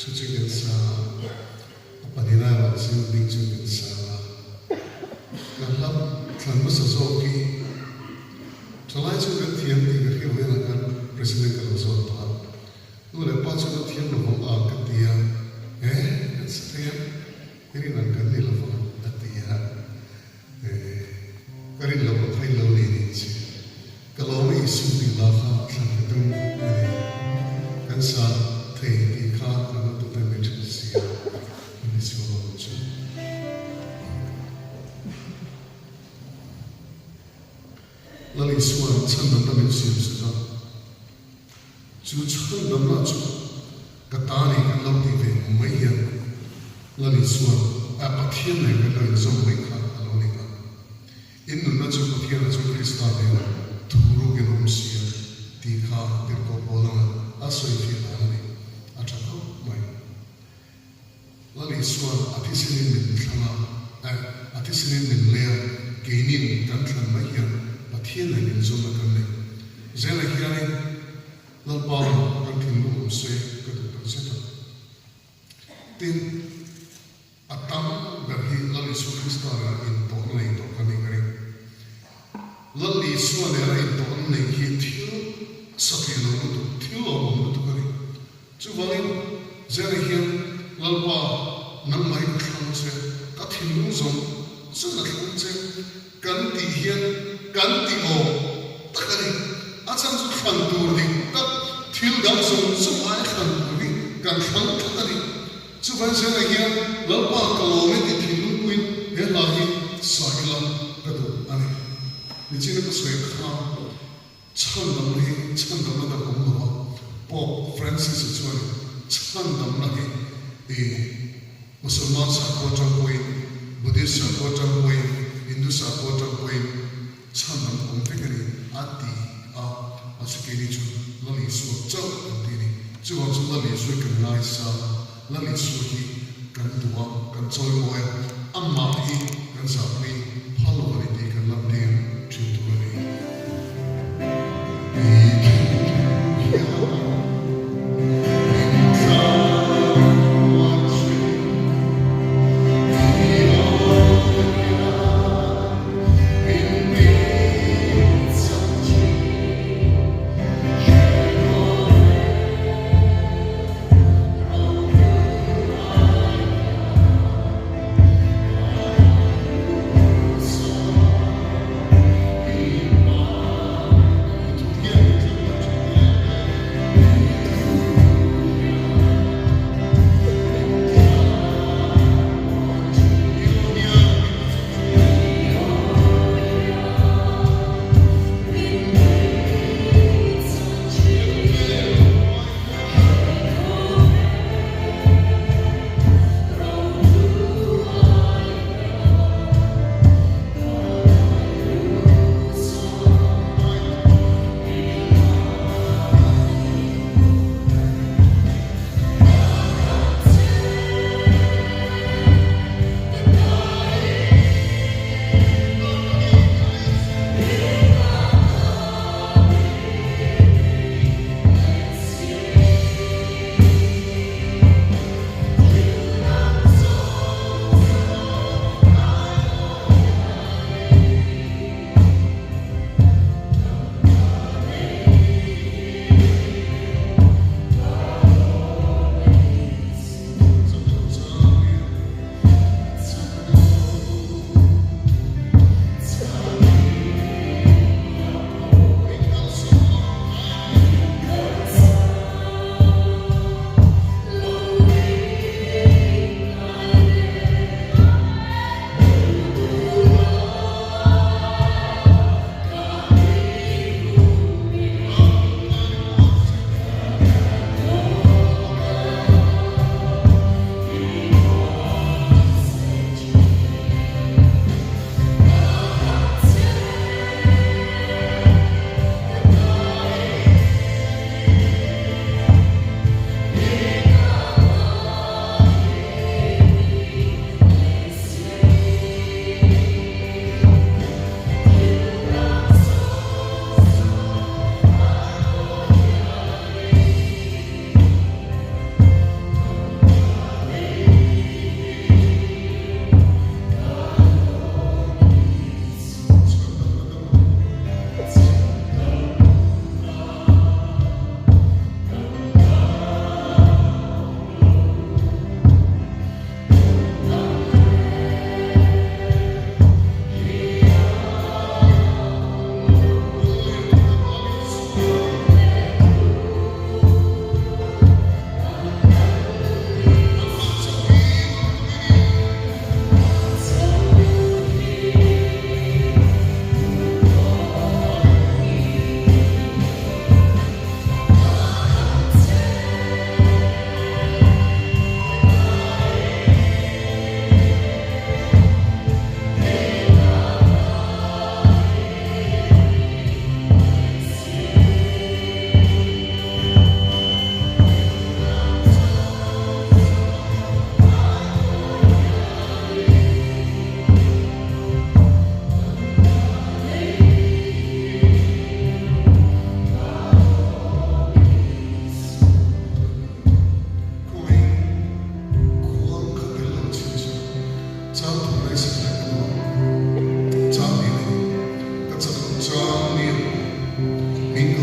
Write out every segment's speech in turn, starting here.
suci sa panina sin ding suci sa kalau tanpa sesuatu selain sudah tiang tiga hari kan presiden kalau soal nu lepas sudah tiang lepas ketia setiap ini nak kali lepas ketia kali lepas hari lalu ini kalau isu di Lalpa sangat tu kan sah Thầy khá là tụi tôi mới chịu xìa mình xìa vào chú là lý xuân chân nằm là mình xìa xìa ra chú chân nằm là chú cái ta này cái lâu đi về mấy hiện là lý xuân bắt thiên này cái đời sống mình khá là lâu này in nụ là chú bắt thiên là chú Christa này thủ rô cái nông xìa tì khá để có bó lăng xoay phía là này Lali suan atisinin min thanga atisinin min lea keinin kan than mai hian pathian ai min zona kan nei zela hian lalpa kan thin lu se ka tu ta se ta tin atam ber hi lali su krista ra in to nei to kan nei gari lali suan era in to nei hi thil sakhi lo tu thil lo mo tu gari chu walin zela hian lalpa nang mai khang se ka thin lu zong sun la khang se kan ti hian kan ti mo takari acham su khang tur ni ka thil gam zong su mai khang tur ni kan khang takari chu van se la hian lalpa kalome ti thin lu kuin he la hi saila ka tu ani ni chine ko soi kha chan dam na kom no Pope Francis chuan chan dam na hi Musulman sa kotang kuih, Buddhist sa kotang kuih, Hindu sa kotang kuih, sanam kong tegari ati asukini chun lali suwa chau antini, chuan chu lali suwa kan ngai sa, lali suwa hi kan duwa kan choi moya, amma hi kan sapni halwari di kan lamdin chintuani.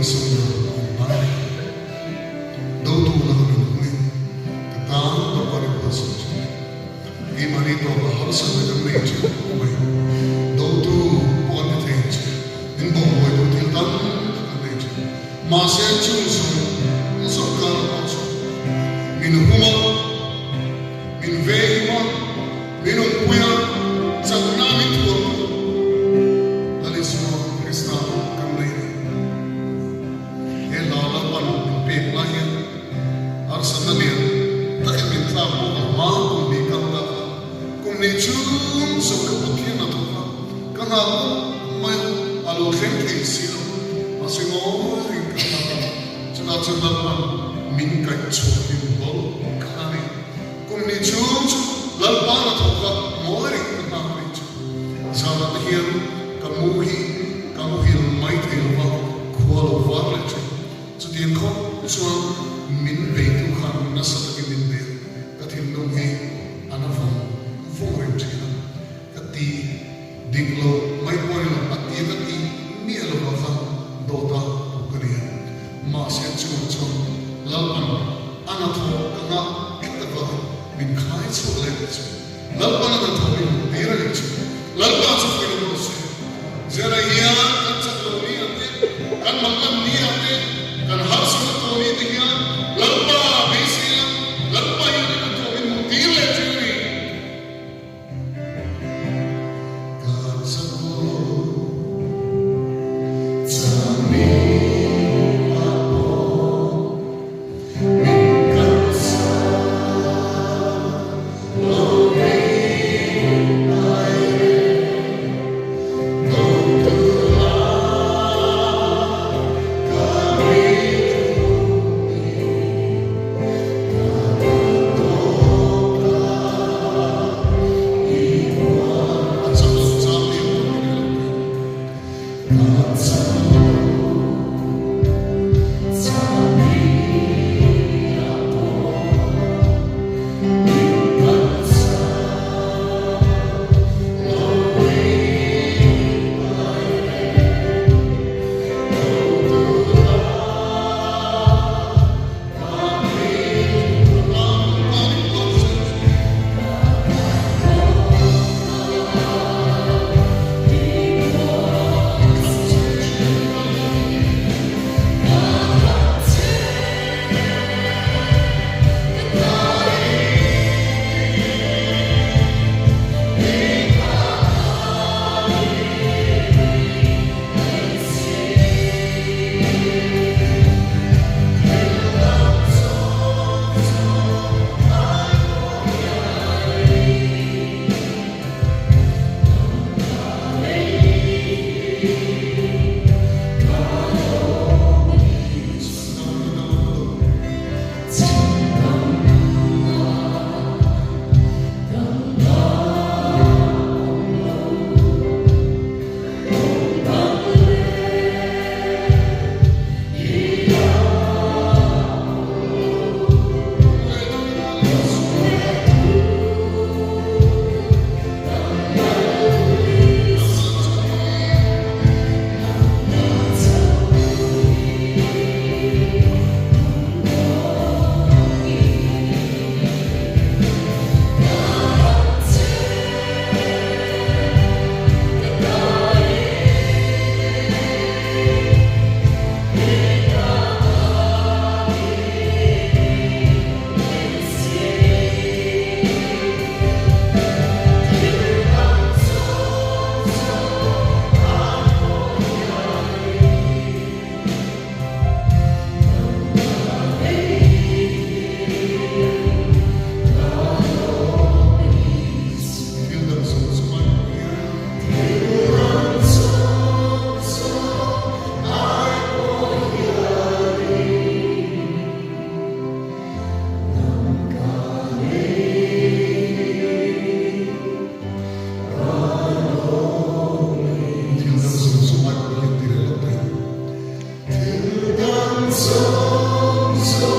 sung na ba do tu na kami nung ka tang na pare ko sa i mani to ba har sa na kami che mai do tu on the things in bo boy do til tam ka ne che ma se chu so ka na so min huma min ve ma min kuya sa na min tu alismo krista kam ne e la la pan pe la ya ar sa na ne ta ke min tla mo ma kum ni kam da kum ni chu so ka puti na to ka na mai alo khen ke si lo ma se mo ri ka ta chana chana pan min ka chu min bol ka ne kum ni chu lalpa na to ka mo ri ka na ri chu sa na hian ka mu hi mai te lo khwal wa le chu chu din kho chuan min ve tu khan na sa ki min ve ka thim nung hi ana vo rim chi na ka ti ding lo mai poi lo a ti ka ti mi lo ba kha do ta ka ni ma se chu chu lalpan ana tho ka na ka ba min khai chu le chu lalpan na tho min be ra le chu lalpa chu ki lo se zera ya kan cha lo ni ate kan makam ni ate kan har sa to ni te ya lalpa be se lalpa ya na to min mu ti le chu ni kan sa ko sa mi a po min kan sa lo be so